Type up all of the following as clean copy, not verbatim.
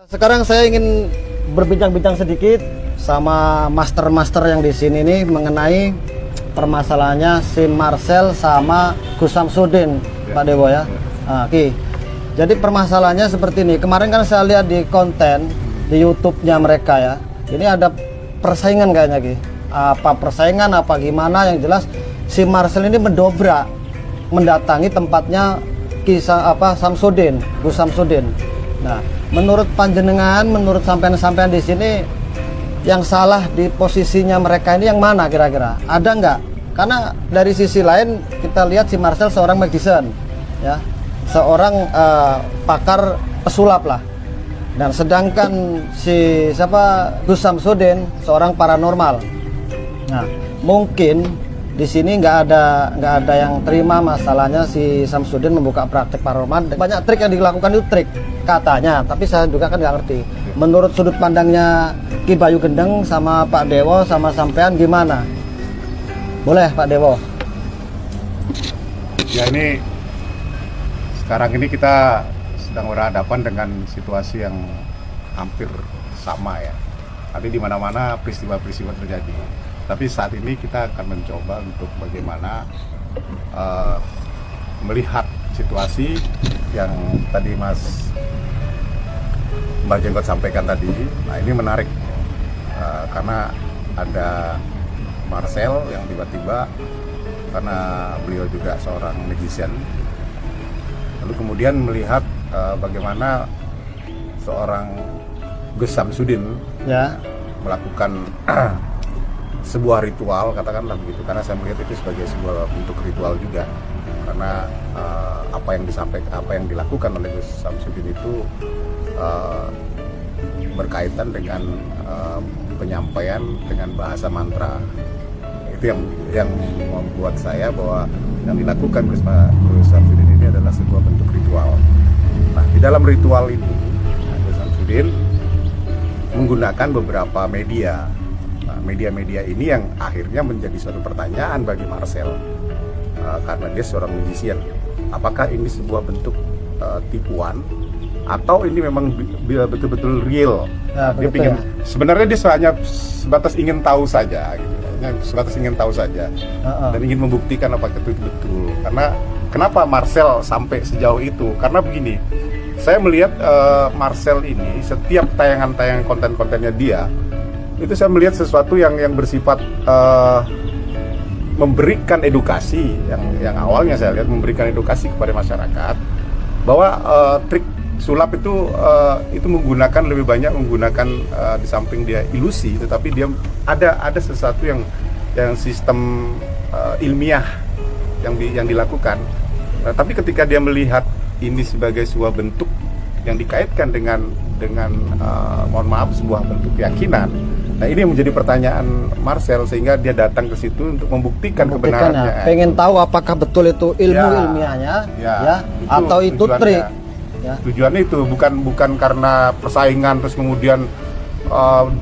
Sekarang saya ingin berbincang-bincang sedikit sama master-master yang di sini nih mengenai permasalahannya si Marcel sama Gus Samsudin, Pak Dewo ya. Nah, oke. Jadi permasalahannya seperti ini. Kemarin kan saya lihat di konten di YouTube-nya mereka ya. Ini ada persaingan kayaknya Ki. Apa persaingan apa gimana, yang jelas si Marcel ini mendobrak mendatangi tempatnya kisah Samsudin, Gus Samsudin. Nah, menurut panjenengan, menurut sampean-sampean di sini, yang salah di posisinya mereka ini yang mana kira-kira? Ada nggak? Karena dari sisi lain kita lihat si Marcel seorang magician, ya, seorang pakar pesulap lah. Dan sedangkan si Gus Samsudin seorang paranormal. Nah, mungkin di sini nggak ada yang terima masalahnya si Samsudin membuka praktek paranormal. Banyak trik yang dilakukan itu trik katanya, tapi saya juga kan nggak ngerti. Menurut sudut pandangnya Ki Bayu Gendeng sama Pak Dewo sama sampean gimana? Boleh Pak Dewo? Ya, ini sekarang ini kita sedang berhadapan dengan situasi yang hampir sama ya. Tapi di mana-mana peristiwa-peristiwa terjadi. Tapi saat ini kita akan mencoba untuk bagaimana melihat situasi yang tadi Mbak Jenggot sampaikan tadi. Nah, ini menarik karena ada Marcel yang tiba-tiba, karena beliau juga seorang magician, lalu kemudian melihat bagaimana seorang Gus Samsudin ya melakukan sebuah ritual, katakanlah begitu, karena saya melihat itu sebagai sebuah bentuk ritual juga, karena apa yang dilakukan oleh Gus Samsudin itu berkaitan dengan penyampaian dengan bahasa mantra. Itu yang membuat saya bahwa yang dilakukan Gus Samsudin ini adalah sebuah bentuk ritual. Nah, di dalam ritual ini Gus Samsudin menggunakan beberapa media. Media-media ini yang akhirnya menjadi suatu pertanyaan bagi Marcel, karena dia seorang magician. Apakah ini sebuah bentuk tipuan atau ini memang betul-betul real? Ya, dia ingin, sebenarnya dia hanya sebatas ingin tahu saja, gitu. Sebatas ingin tahu saja dan ingin membuktikan apakah itu betul. Karena kenapa Marcel sampai sejauh itu? Karena begini, saya melihat Marcel ini setiap tayangan-tayangan konten-kontennya dia, itu saya melihat sesuatu yang bersifat memberikan edukasi, yang awalnya saya lihat memberikan edukasi kepada masyarakat bahwa trik sulap itu lebih banyak menggunakan di samping dia ilusi, tetapi dia ada sesuatu yang sistem ilmiah yang dilakukan. Nah, tapi ketika dia melihat ini sebagai sebuah bentuk yang dikaitkan dengan mohon maaf, sebuah bentuk keyakinan. Nah, ini yang menjadi pertanyaan Marcel, sehingga dia datang ke situ untuk membuktikan kebenarannya. Ya. Pengen tahu apakah betul itu ilmu ilmiahnya, ya atau itu trik. Ya. Tujuannya itu bukan karena persaingan, terus kemudian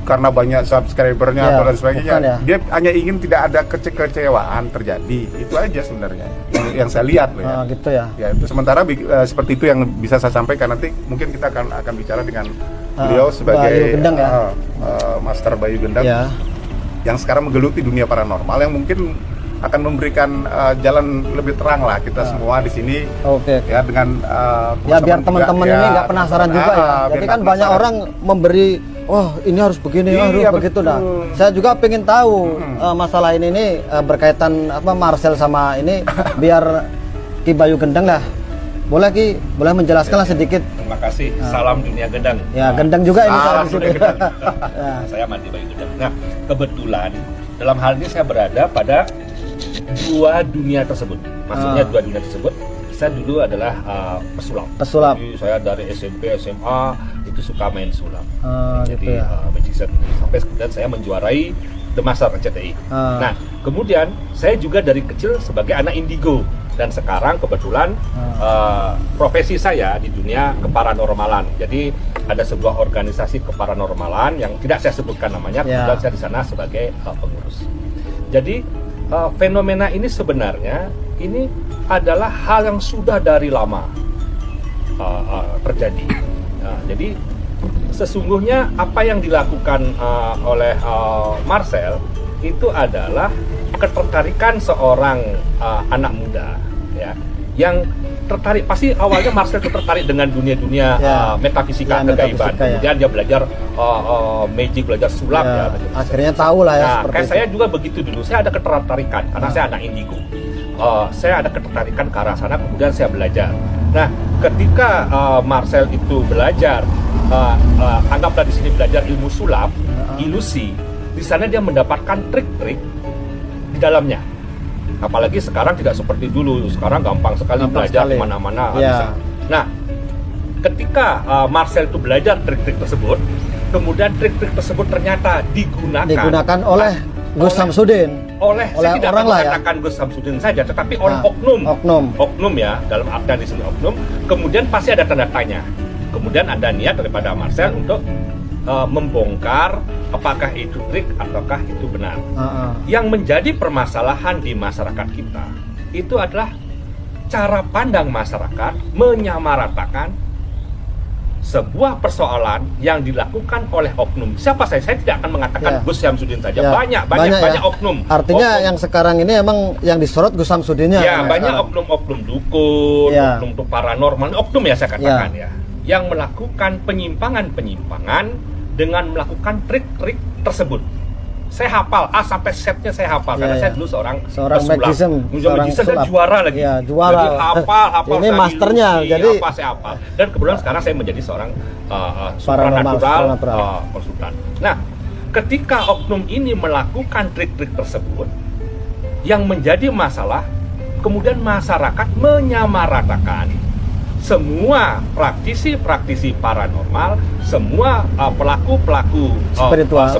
karena banyak subscribernya atau dan sebagainya. Ya. Dia hanya ingin tidak ada kekecewaan terjadi. Itu aja sebenarnya yang saya lihat loh ya. Gitu ya. Ya, itu sementara seperti itu yang bisa saya sampaikan. Nanti mungkin kita akan bicara dengan beliau sebagai Bayu Gendeng, ya? Master Bayu Gendeng ya, yang sekarang menggeluti dunia paranormal, yang mungkin akan memberikan jalan lebih terang lah kita semua di sini. Oke. Ya, dengan ya biar teman-teman ini nggak penasaran juga ya. Jadi kan banyak orang memberi, oh ini harus begini, harus begitu dah. Saya juga pengen tahu masalah ini berkaitan Marcel sama ini, biar Ki Bayu Gendeng lah. Boleh Ki, boleh menjelaskan lah sedikit. Terima kasih. Salam dunia Gendeng. Ya, Gendeng juga ini saya di sini. Saya Mandi Bayu Gendeng. Nah, kebetulan dalam hal ini saya berada pada dua dunia tersebut. Maksudnya dua dunia tersebut. Saya dulu adalah pesulap. Jadi saya dari SMP, SMA itu suka main sulap. Jadi magician. Sampai kemudian saya menjuarai The Master RCTI. Nah, kemudian saya juga dari kecil sebagai anak indigo. Dan sekarang kebetulan profesi saya di dunia keparanormalan. Jadi ada sebuah organisasi keparanormalan yang tidak saya sebutkan namanya, kebetulan saya di sana sebagai pengurus. Jadi fenomena ini sebenarnya ini adalah hal yang sudah dari lama terjadi. Nah, jadi sesungguhnya apa yang dilakukan oleh Marcel itu adalah ketertarikan seorang anak muda, ya, yang tertarik. Pasti awalnya Marcel itu tertarik dengan dunia-dunia metafisika, kegaiban. Kemudian dia belajar magic, belajar sulap, ya. Akhirnya tahu lah ya. Nah, seperti kayak itu. saya juga begitu dulu. Saya ada ketertarikan karena saya anak indigo. Saya ada ketertarikan ke arah sana, kemudian saya belajar. Nah, ketika Marcel itu belajar, anggaplah di sini belajar ilmu sulap, ilusi, di sana dia mendapatkan trik-trik di dalamnya. Apalagi sekarang tidak seperti dulu. Sekarang gampang sekali belajar kemana-mana. Bisa. Nah, ketika Marcel itu belajar trik-trik tersebut, kemudian trik-trik tersebut ternyata digunakan oleh Gus Samsudin. Saya tidak akan mengatakan Gus Samsudin saja, tetapi oleh oknum ya, dalam artian di sini oknum. Kemudian pasti ada tanda tanya. Kemudian ada niat daripada Marcel untuk membongkar apakah itu trik ataukah itu benar. Yang menjadi permasalahan di masyarakat kita itu adalah cara pandang masyarakat menyamaratakan sebuah persoalan yang dilakukan oleh oknum. Siapa saya tidak akan mengatakan Gus Samsudin saja. Banyak oknum. Artinya oknum. Yang sekarang ini emang yang disorot Gus Samsudinnya. Ya, banyak oknum-oknum dukun, oknum paranormal, oknum ya saya katakan ya, yang melakukan penyimpangan dengan melakukan trik-trik tersebut. Saya hafal A sampai Z-nya saya hafal karena saya dulu seorang magician dan juara lagi. Ya, juara. Jadi hafal ini masternya. Jadi saya hafal. Dan kebetulan sekarang saya menjadi seorang supranatural konsultan. Nah, ketika oknum ini melakukan trik-trik tersebut, yang menjadi masalah, kemudian masyarakat menyamaratakan semua praktisi paranormal, semua pelaku spiritual,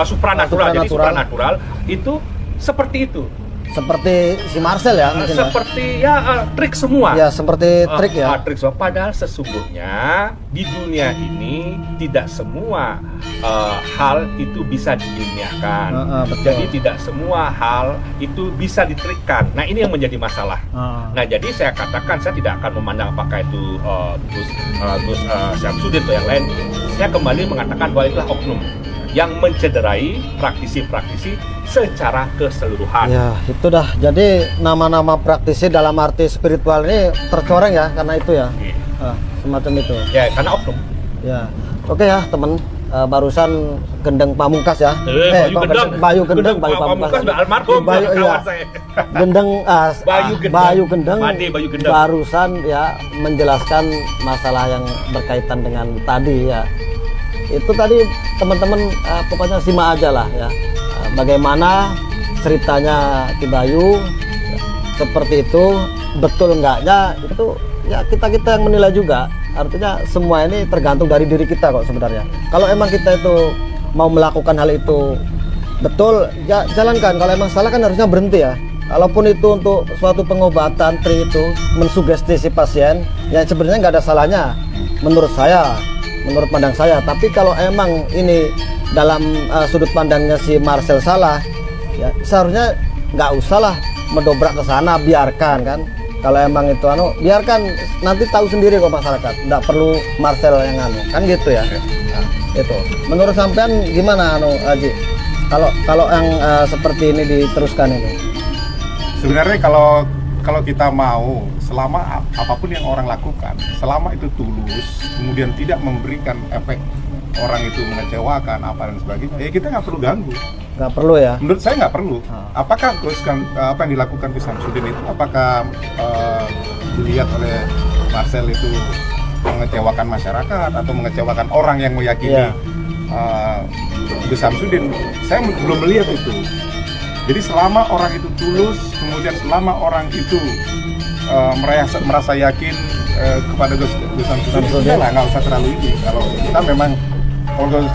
supranatural itu seperti itu. Seperti si Marcel ya mungkin. Seperti trik semua. Ya, seperti trik ya. Trik semua. Padahal sesungguhnya di dunia ini tidak semua hal itu bisa diduniakan. Jadi tidak semua hal itu bisa ditrikkan. Nah, ini yang menjadi masalah. Nah, jadi saya katakan saya tidak akan memandang apakah itu Gus Samsudin atau yang lain. Saya kembali mengatakan bahwa itulah oknum yang mencederai praktisi-praktisi secara keseluruhan. Ya, itu dah. Jadi nama-nama praktisi dalam arti spiritual ini tercoreng ya karena itu ya. Semacam itu. Ya, karena oknum. Ya. Oke ya, teman. Barusan Gendeng Pamungkas ya. Bayu Gendeng Pamungkas sudah almarhum. Bayu Gendeng barusan ya menjelaskan masalah yang berkaitan dengan tadi ya. Itu tadi teman-teman pokoknya simak aja lah ya, bagaimana ceritanya Ki Bayu seperti itu, betul enggaknya itu ya kita yang menilai juga. Artinya semua ini tergantung dari diri kita kok sebenarnya. Kalau emang kita itu mau melakukan hal itu betul ya jalankan, kalau emang salah kan harusnya berhenti ya. Kalaupun itu untuk suatu pengobatan trik itu mensugesti si pasien ya sebenarnya nggak ada salahnya menurut saya, menurut pandang saya. Tapi kalau emang ini dalam sudut pandangnya si Marcel salah, ya seharusnya nggak usah lah mendobrak ke sana, biarkan kan. Kalau emang itu biarkan, nanti tahu sendiri kok masyarakat. Nggak perlu Marcel yang kan gitu ya. Nah, itu. Menurut sampean gimana Haji? Kalau yang seperti ini diteruskan ini? Sebenarnya kalau kita mau, selama apapun yang orang lakukan, selama itu tulus, kemudian tidak memberikan efek orang itu mengecewakan apa dan sebagainya, ya kita nggak perlu ganggu. Nggak perlu ya? Menurut saya nggak perlu. Apakah apa yang dilakukan Gus Samsudin itu, apakah dilihat oleh Marcel itu mengecewakan masyarakat atau mengecewakan orang yang meyakini Gus Samsudin? Saya belum melihat itu. Jadi selama orang itu tulus, kemudian selama orang itu merasa yakin kepada Gus Samsudin, nggak usah terlalu ini. Kalau kita memang kalau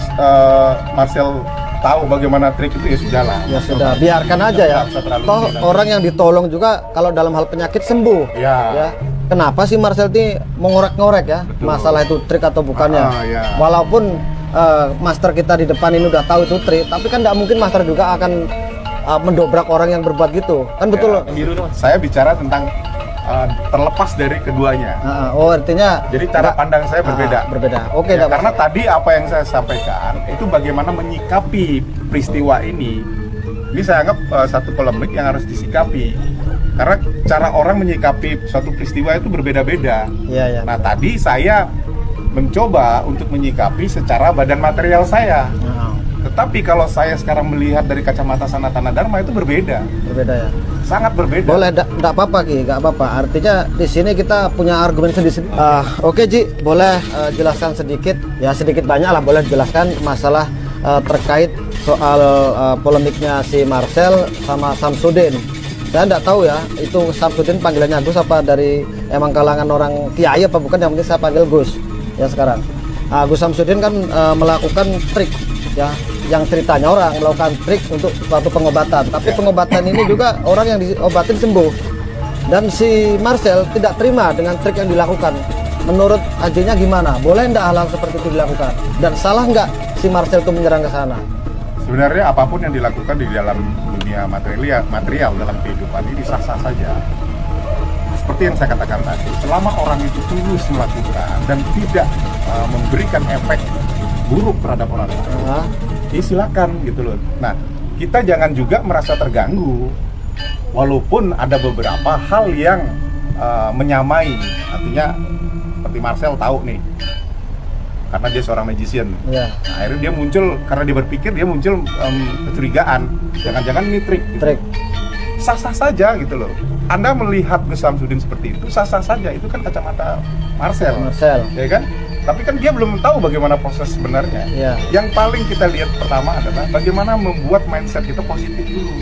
Marcel tahu bagaimana trik itu ya sudahlah. Ya sudah, biarkan aja ya. Toh orang yang ditolong juga kalau dalam hal penyakit sembuh. Ya. Kenapa sih Marcel ini mengorek-ngorek ya? Betul. Masalah itu trik atau bukannya? Walaupun master kita di depan ini udah tahu itu trik, tapi kan tidak mungkin master juga akan mendobrak orang yang berbuat gitu. Kan betul. Saya bicara tentang terlepas dari keduanya. Oh, artinya Jadi cara pandang saya berbeda. Berbeda. Oke, Ya, dah, Mas. karena tadi apa yang saya sampaikan itu bagaimana menyikapi peristiwa ini. Ini saya anggap satu polemik yang harus disikapi. Karena cara orang menyikapi suatu peristiwa itu berbeda-beda. Iya, iya. Nah, tadi saya mencoba untuk menyikapi secara badan material saya. Tetapi kalau saya sekarang melihat dari kacamata Sanatana Dharma itu berbeda. Berbeda ya. Sangat berbeda. Boleh, enggak apa-apa Ki, enggak apa-apa. Artinya di sini kita punya argumen sendiri. Oke Ji, boleh jelaskan sedikit, ya sedikit banyak lah boleh jelaskan masalah terkait soal polemiknya si Marcel sama Samsudin. Saya enggak tahu ya, itu Samsudin panggilannya Gus apa dari emang kalangan orang kiai apa bukan, yang penting saya panggil Gus ya sekarang. Gus Samsudin kan melakukan trik ya, yang ceritanya orang melakukan trik untuk suatu pengobatan, tapi pengobatan ini juga orang yang diobatin sembuh, dan si Marcel tidak terima dengan trik yang dilakukan. Menurut Ajinya gimana? Boleh enggak hal-hal seperti itu dilakukan? Dan salah enggak si Marcel itu menyerang ke sana? Sebenarnya apapun yang dilakukan di dalam dunia material dalam kehidupan ini sah-sah saja. Seperti yang saya katakan tadi, selama orang itu tulus melakukan dan tidak memberikan efek buruk terhadap orang lain, ya silakan gitu loh. Nah, kita jangan juga merasa terganggu walaupun ada beberapa hal yang menyamai. Artinya seperti Marcel tahu nih, karena dia seorang magician. Ya. Nah, akhirnya dia muncul, karena dia berpikir, dia muncul kecurigaan, jangan-jangan ini trik. Trik. Sah-sah saja gitu loh. Anda melihat Gus Samsudin seperti itu, sah-sah saja. Itu kan kacamata Marcel. Ya kan? Tapi kan dia belum tahu bagaimana proses sebenarnya. Ya. Yang paling kita lihat pertama adalah bagaimana membuat mindset kita positif dulu.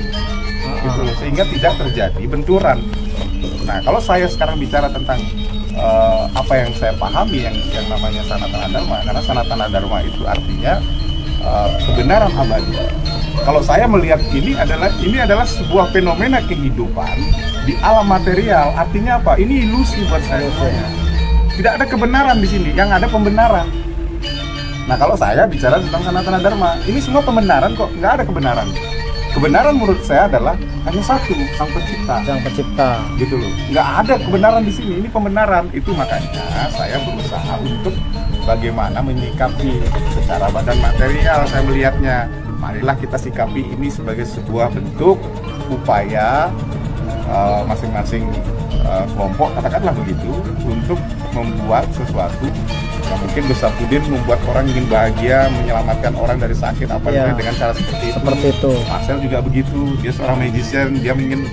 Gitu loh, sehingga tidak terjadi benturan. Nah, kalau saya sekarang bicara tentang apa yang saya pahami yang namanya Sanatana Dharma, karena Sanatana Dharma itu artinya kebenaran abadi. Kalau saya melihat ini adalah sebuah fenomena kehidupan di alam material. Artinya apa? Ini ilusi buat saya. Tidak ada kebenaran di sini, yang ada pembenaran. Nah, kalau saya bicara tentang Sanatana Dharma, ini semua pembenaran kok, nggak ada kebenaran. Kebenaran menurut saya adalah hanya satu, Sang Pencipta. Sang Pencipta. Gitu loh. Nggak ada kebenaran di sini, ini pembenaran. Itu makanya saya berusaha untuk bagaimana menyikapi secara badan material. Saya melihatnya, marilah kita sikapi ini sebagai sebuah bentuk upaya masing-masing kelompok, katakanlah begitu, untuk membuat sesuatu yang mungkin Gus Samsudin membuat orang ingin bahagia, menyelamatkan orang dari sakit apa dengan cara seperti itu. Marcel juga begitu, dia seorang magician, dia ingin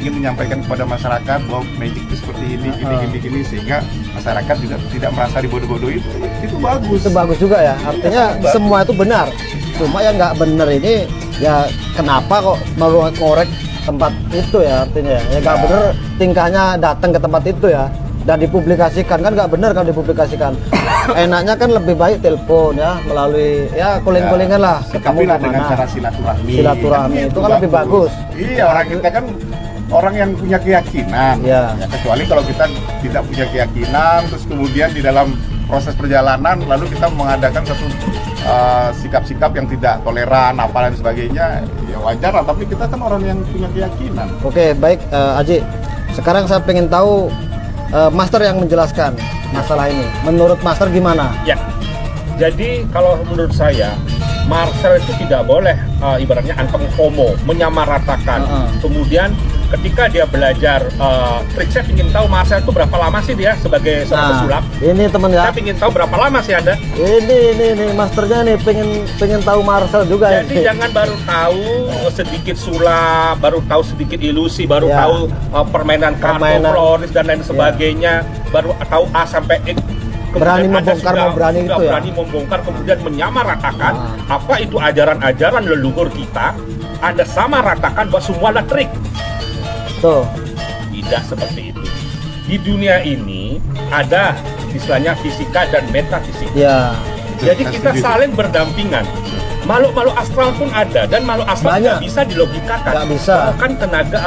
menyampaikan kepada masyarakat bahwa magic itu seperti ini, gini, sehingga masyarakat juga tidak merasa dibodoh-bodoh. Itu bagus. Itu bagus juga ya, artinya semua itu benar. Cuma yang nggak benar ini ya kenapa kok mau ngorek tempat itu ya, artinya ya nggak benar tingkahnya datang ke tempat itu ya, dan dipublikasikan kan nggak benar kalau dipublikasikan. Enaknya kan lebih baik telepon ya, melalui ya calling-callingan lah, ketemu Sikapilah dengan kemana. cara silaturahmi. Silaturahmi itu kan lebih bagus. Iya, orang kita kan orang yang punya keyakinan. Ya, kecuali kalau kita tidak punya keyakinan, terus kemudian di dalam proses perjalanan lalu kita mengadakan satu sikap-sikap yang tidak toleran apa dan sebagainya, ya wajar lah. Tapi kita kan orang yang punya keyakinan. Oke, baik Aji. Sekarang saya pengen tahu Master yang menjelaskan masalah ini. Menurut Master gimana? Ya, jadi kalau menurut saya Marcel itu tidak boleh ibaratnya anteng homo, menyamaratakan. Kemudian ketika dia belajar trik, saya ingin tahu Marcel itu berapa lama sih dia sebagai seorang pesulap. Ini teman ya. Saya ingin tahu berapa lama sih Anda. Ini masternya nih pengen tau Marcel juga. Jadi jangan baru tahu sedikit sulap, baru tahu sedikit ilusi, baru tahu permainan kartu floris dan lain sebagainya, baru tahu A sampai X. Berani membongkar, berani membongkar, kemudian menyamaratakan apa itu ajaran-ajaran leluhur kita. Anda sama ratakan bahwa semua adalah trik. Tuh. Tidak seperti itu. Di dunia ini ada istilahnya fisika dan metafisika. Ya. Jadi kita saling berdampingan. Makhluk-makhluk astral pun ada, dan makhluk astral nggak bisa dilogikakan. Nggak bisa. Bahkan tenaga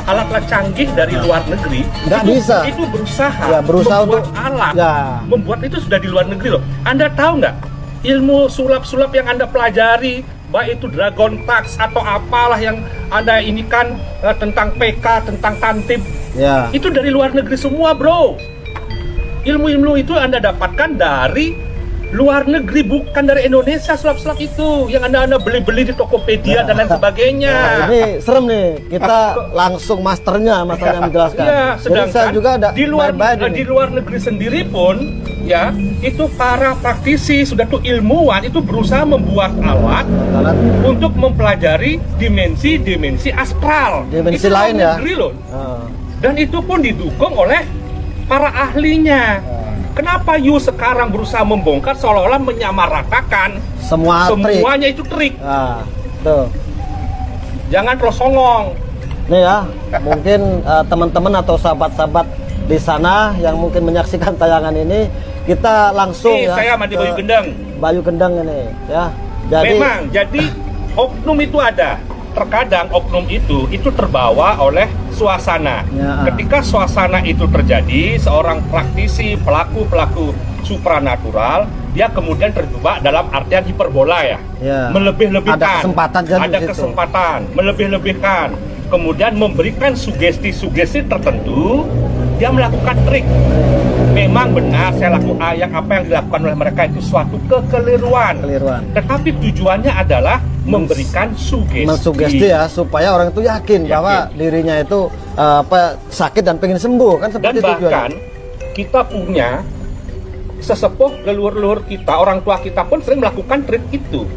alat-alat canggih dari luar negeri nggak bisa. Itu berusaha, ya, membuat untuk alat, ya. membuat itu sudah di luar negeri loh. Anda tahu nggak ilmu sulap-sulap yang Anda pelajari baik itu Dragon Tax atau apalah yang Anda ini kan tentang PK, tentang tantip, Ya. itu dari luar negeri semua, bro. Ilmu-ilmu itu Anda dapatkan dari luar negeri, bukan dari Indonesia. Sulap-sulap itu yang Anda beli-beli di Tokopedia dan lain sebagainya. Nah, ini serem nih, kita langsung masternya menjelaskan. Iya, Jadi sedangkan saya juga ada di luar baik-baik di ini. luar negeri sendiri pun ya, itu para praktisi sudah tuh ilmuwan itu berusaha membuat alat Alat untuk mempelajari dimensi astral. Dimensi Itu luar lain ya? negeri loh. Ah. Dan itu pun didukung oleh para ahlinya. Kenapa you sekarang berusaha membongkar seolah-olah menyamaratakan semua trik. semuanya itu trik? Nah, tuh. Jangan terus songong. Nih ya, mungkin teman-teman atau sahabat-sahabat di sana yang mungkin menyaksikan tayangan ini, kita langsung Nih, ya saya mandi ke Bayu Gendang. Bayu Gendang ini ya. Jadi Memang, jadi oknum itu ada. Terkadang oknum itu terbawa oleh suasana. Ya. Ketika suasana itu terjadi, seorang praktisi, pelaku supranatural, dia kemudian terjebak dalam artian hiperbola ya. Ya. Melebih-lebihkan. Ada kesempatan jadi Ada di situ. kesempatan, melebih-lebihkan. Kemudian memberikan sugesti-sugesti tertentu, dia melakukan trik. Memang benar yang apa yang dilakukan oleh mereka itu suatu kekeliruan. Tetapi tujuannya adalah memberikan sugesti. mensugesti ya supaya orang itu yakin bahwa dirinya itu sakit dan pengen sembuh kan, Dan seperti bahkan tujuannya. kita punya sesepuh leluhur-leluhur kita, orang tua kita pun sering melakukan trik itu.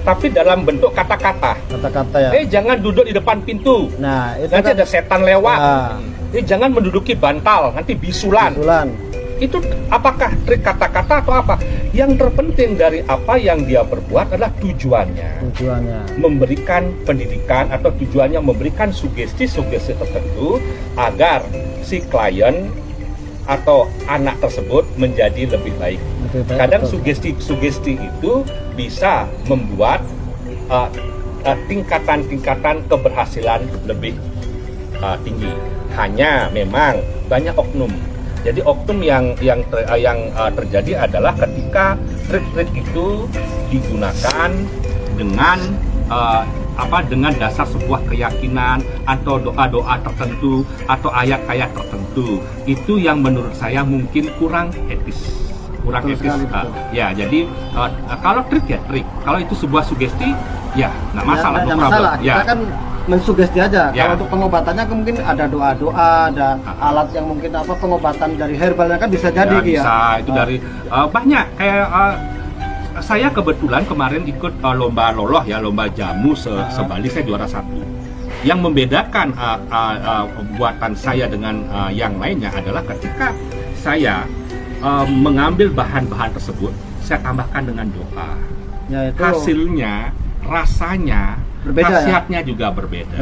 Tapi dalam bentuk kata-kata. Kata-kata ya. Jangan duduk di depan pintu. Nah, itu Nanti kan ada setan lewat. Nah. Jangan menduduki bantal, nanti bisulan. Itu apakah trik kata-kata atau apa? Yang terpenting dari apa yang dia berbuat adalah tujuannya. Memberikan pendidikan atau tujuannya memberikan sugesti-sugesti tertentu agar si klien atau anak tersebut menjadi lebih baik. Kadang sugesti-sugesti itu bisa membuat tingkatan-tingkatan keberhasilan lebih tinggi. Hanya memang banyak oknum. Jadi oknum yang terjadi adalah ketika trik-trik itu digunakan dengan dengan dasar sebuah keyakinan atau doa-doa tertentu atau ayat-ayat tertentu. Itu yang menurut saya mungkin kurang etis. Ya, jadi kalau trik ya trik. Kalau itu sebuah sugesti ya nggak masalah. Nggak masalah. Ya. Kita kan mensugesti aja. Ya. Kalau untuk pengobatannya mungkin ada doa-doa, ada alat yang mungkin pengobatan dari herbalnya kan bisa jadi ya. Bisa itu dari banyak kayak saya kebetulan kemarin ikut lomba loloh ya, lomba jamu se-Bali, saya juara 1. Yang membedakan buatan saya dengan yang lainnya adalah ketika saya mengambil bahan-bahan tersebut, saya tambahkan dengan doa. Ya, itu hasilnya, rasanya, khasiatnya juga berbeda.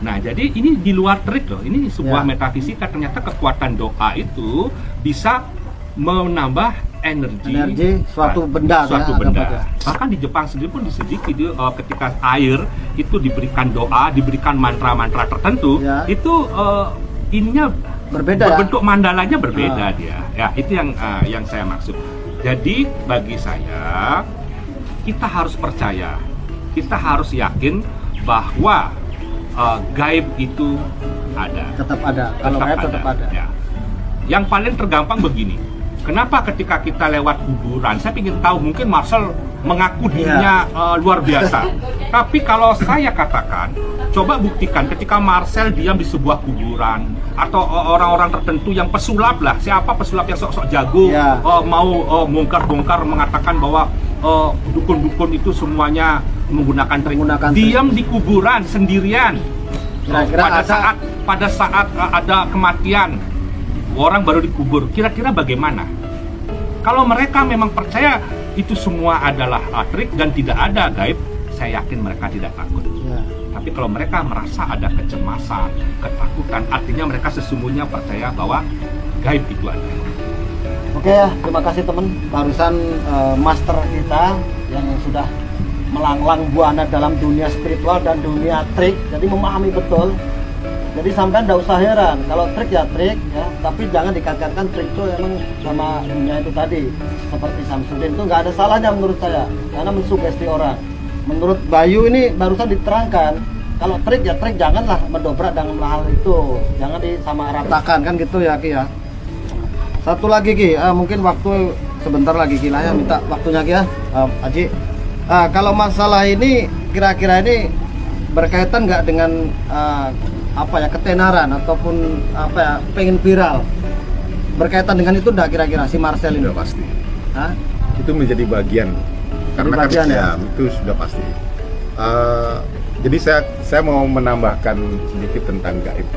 Nah, jadi ini di luar trik loh. Ini sebuah metafisika. Ternyata kekuatan doa itu bisa menambah energi suatu benda. Bahkan di Jepang sendiri pun diselidiki ketika air itu diberikan doa, diberikan mantra-mantra tertentu, itu ininya berbeda, berbentuk mandalanya berbeda dia. Ya, itu yang saya maksud. Jadi bagi saya kita harus percaya. Kita harus yakin bahwa gaib itu ada. Tetap ada. Kalau gaib tetap ada. Ya. Yang paling tergampang begini. Kenapa ketika kita lewat kuburan, saya ingin tahu, mungkin Marcel mengaku dirinya luar biasa. Tapi kalau saya katakan, coba buktikan ketika Marcel diam di sebuah kuburan atau orang-orang tertentu yang pesulap lah, siapa pesulap yang sok-sok jago mau bongkar-bongkar mengatakan bahwa dukun-dukun itu semuanya menggunakan trik. Diam di kuburan sendirian. Pada saat ada kematian, orang baru dikubur. Kira-kira bagaimana? Kalau mereka memang percaya itu semua adalah trik dan tidak ada gaib, saya yakin mereka tidak takut. Tapi kalau mereka merasa ada kecemasan, ketakutan, artinya mereka sesungguhnya percaya bahwa gaib itu ada. Oke ya, terima kasih teman. Barusan master kita yang sudah melanglang buana dalam dunia spiritual dan dunia trik, jadi memahami betul. Jadi sampai tidak usah heran, kalau trik ya trik ya, tapi jangan dikaitkan trik itu emang sama dunia itu tadi. Seperti Samsudin itu nggak ada salahnya menurut saya, karena mensugesti orang. menurut Bayu ini barusan diterangkan kalau trik ya trik, janganlah mendobrak dalam hal itu, jangan disamaratakan kan gitu ya Ki ya. Satu lagi Ki, mungkin waktu sebentar lagi Ki lah ya, minta waktunya Ki ya, Haji. Kalau masalah ini kira-kira ini berkaitan nggak dengan apa ya, ketenaran ataupun apa ya, pengen viral, berkaitan dengan itu enggak kira-kira si Marcel ini? Sudah pasti. Hah? Itu menjadi bagian. Karena bagian, kan ya? itu sudah pasti. Jadi saya mau menambahkan sedikit tentang gaib.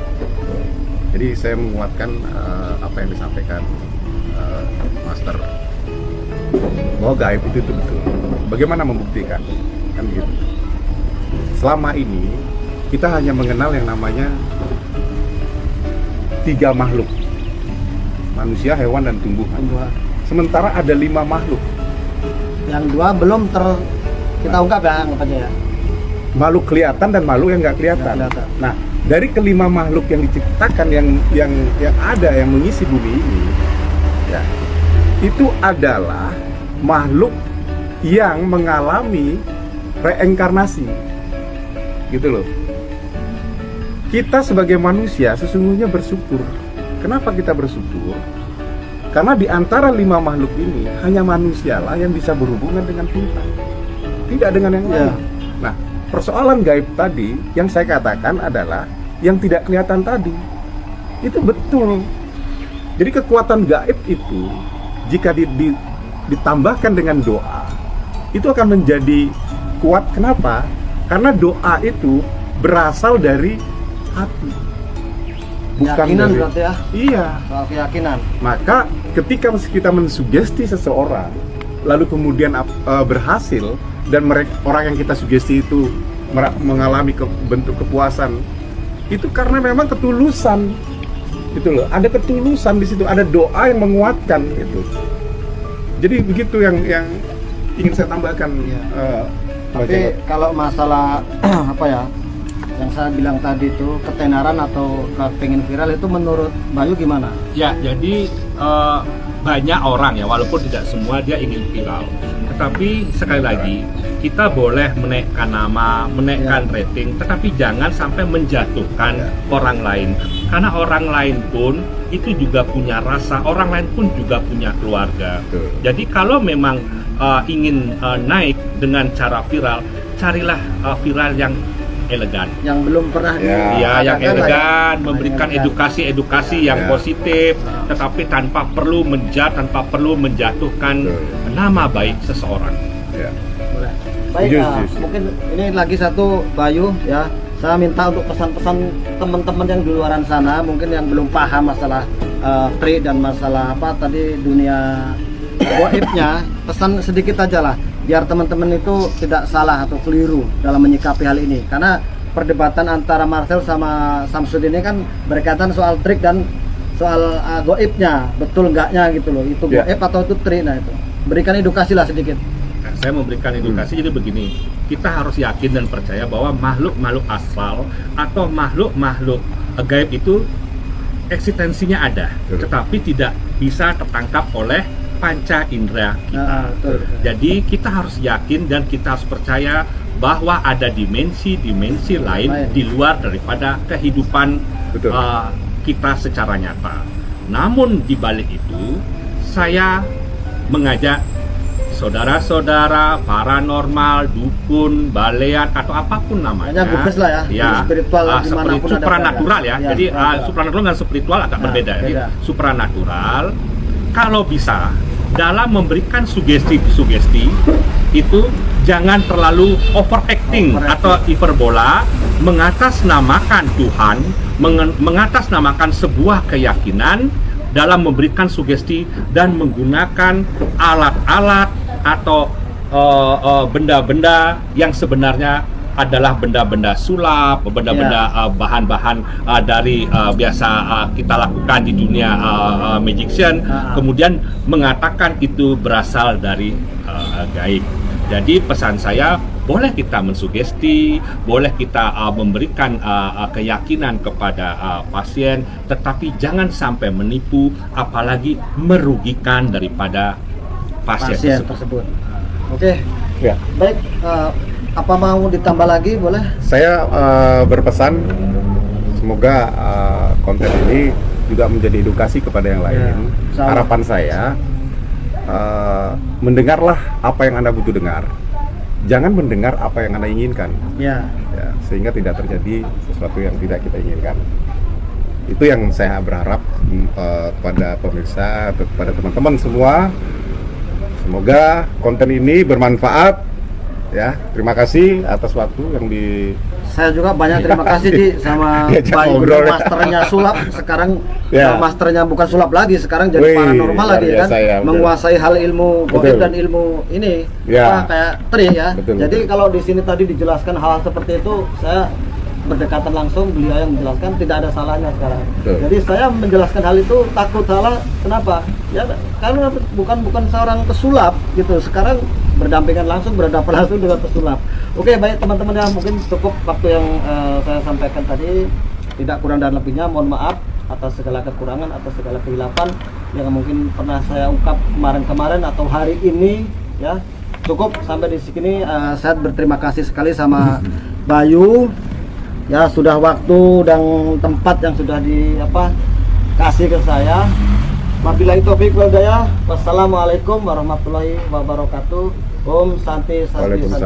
Jadi saya menguatkan apa yang disampaikan Master, bahwa gaib itu betul. Bagaimana membuktikan? Kan gitu. Selama ini kita hanya mengenal yang namanya 3 makhluk, manusia, hewan, dan tumbuhan. Sementara ada 5 makhluk. Yang 2 belum kita ungkap ya, anggap aja ya. Makhluk kelihatan dan makhluk yang nggak kelihatan. Nah, dari kelima makhluk yang diciptakan, yang ada, yang mengisi bumi ini, ya, itu adalah makhluk yang mengalami reinkarnasi, gitu loh. Kita sebagai manusia sesungguhnya bersyukur. Kenapa kita bersyukur? Karena di antara 5 makhluk ini hanya manusialah yang bisa berhubungan dengan Tuhan, tidak dengan yang lain. Nah, persoalan gaib tadi yang saya katakan adalah yang tidak kelihatan tadi. Itu betul. Jadi kekuatan gaib itu jika ditambahkan dengan doa, itu akan menjadi kuat. Kenapa? Karena doa itu berasal dari hati, bukan keyakinan dari, berarti ya? Iya. Soal keyakinan. Maka ketika kita mensugesti seseorang, lalu kemudian berhasil, dan orang yang kita sugesti itu mengalami bentuk kepuasan, itu karena memang ketulusan, gitu loh. Ada ketulusan di situ, ada doa yang menguatkan gitu. Jadi begitu yang ingin saya tambahkan. Tapi kalau masalah apa ya, yang saya bilang tadi itu ketenaran atau pengen viral, itu menurut Bayu gimana? Ya, jadi banyak orang ya, walaupun tidak semua dia ingin viral, tetapi sekali lagi kita boleh menaikkan nama, menaikkan rating, tetapi jangan sampai menjatuhkan orang lain, karena orang lain pun itu juga punya rasa, orang lain pun juga punya keluarga. Jadi kalau memang ingin naik dengan cara viral, carilah viral yang elegan, yang belum pernah yang elegan, memberikan edukasi yang positif, tetapi tanpa perlu tanpa perlu menjatuhkan nama baik seseorang. Baik, mungkin ini lagi satu Bayu ya, saya minta untuk pesan-pesan teman-teman yang di luaran sana, mungkin yang belum paham masalah trik dan masalah apa tadi dunia gaibnya, pesan sedikit aja lah biar teman-teman itu tidak salah atau keliru dalam menyikapi hal ini, karena perdebatan antara Marcel sama Samsudin ini kan berkaitan soal trik dan soal gaibnya, betul enggaknya gitu loh, itu gaib atau itu trik. Nah itu berikan edukasi lah sedikit. Saya memberikan edukasi. Jadi begini, kita harus yakin dan percaya bahwa makhluk-makhluk astral atau makhluk-makhluk gaib itu eksistensinya ada, tetapi tidak bisa tertangkap oleh panca indera kita. Jadi kita harus yakin dan kita harus percaya bahwa ada dimensi-dimensi lain di luar daripada kehidupan kita secara nyata. Namun di balik itu, saya mengajak saudara-saudara paranormal, dukun, balean atau apapun namanya, lah ya, spiritual dimanapun ada supranatural ya. Jadi supranatural dan spiritual agak berbeda. Jadi supranatural, kalau bisa dalam memberikan sugesti itu jangan terlalu overacting atau hiperbola, mengatasnamakan Tuhan, mengatasnamakan sebuah keyakinan dalam memberikan sugesti dan menggunakan alat-alat atau benda-benda yang sebenarnya adalah benda-benda sulap, benda-benda bahan-bahan dari biasa kita lakukan di dunia magician, kemudian mengatakan itu berasal dari gaib. Jadi pesan saya, boleh kita mensugesti, boleh kita memberikan keyakinan kepada pasien, tetapi jangan sampai menipu, apalagi merugikan daripada pasien tersebut. Oke. Baik, Apa mau ditambah lagi boleh? Saya berpesan semoga konten ini juga menjadi edukasi kepada yang lain. sama. Harapan saya mendengarlah apa yang Anda butuh dengar. Jangan mendengar apa yang Anda inginkan. Ya. Ya, sehingga tidak terjadi sesuatu yang tidak kita inginkan. Itu yang saya berharap kepada pemirsa atau kepada teman-teman semua. Semoga konten ini bermanfaat. Ya, terima kasih atas waktu yang di. Saya juga banyak terima kasih Di sama Diajak Bayu, ngobrol, ya. masternya sulap. Sekarang Ya. masternya bukan sulap lagi, sekarang jadi Wih, paranormal luar lagi kan, biasa ya, betul. menguasai hal ilmu goib Betul. dan ilmu ini, Ya. apa kayak trik ya. Betul, Jadi betul. kalau di sini tadi dijelaskan hal seperti itu, saya berdekatan langsung, beliau yang menjelaskan, tidak ada salahnya sekarang. Betul. Jadi saya menjelaskan hal itu takut salah, kenapa? Ya karena bukan seorang pesulap gitu. Sekarang berdampingan langsung, berhadapan langsung dengan pesulap. Oke, baik teman-teman, ya mungkin cukup waktu yang saya sampaikan tadi. Tidak kurang dan lebihnya, mohon maaf atas segala kekurangan, atas segala kehilapan yang mungkin pernah saya ungkap kemarin-kemarin atau hari ini ya. Cukup sampai di sini. Saya berterima kasih sekali sama Bayu. Ya, sudah waktu dan tempat yang sudah kasih ke saya. Wabillahi taufiq wal hidayah. Wassalamualaikum warahmatullahi wabarakatuh. Om Santi Santi. Waalaikumsalam.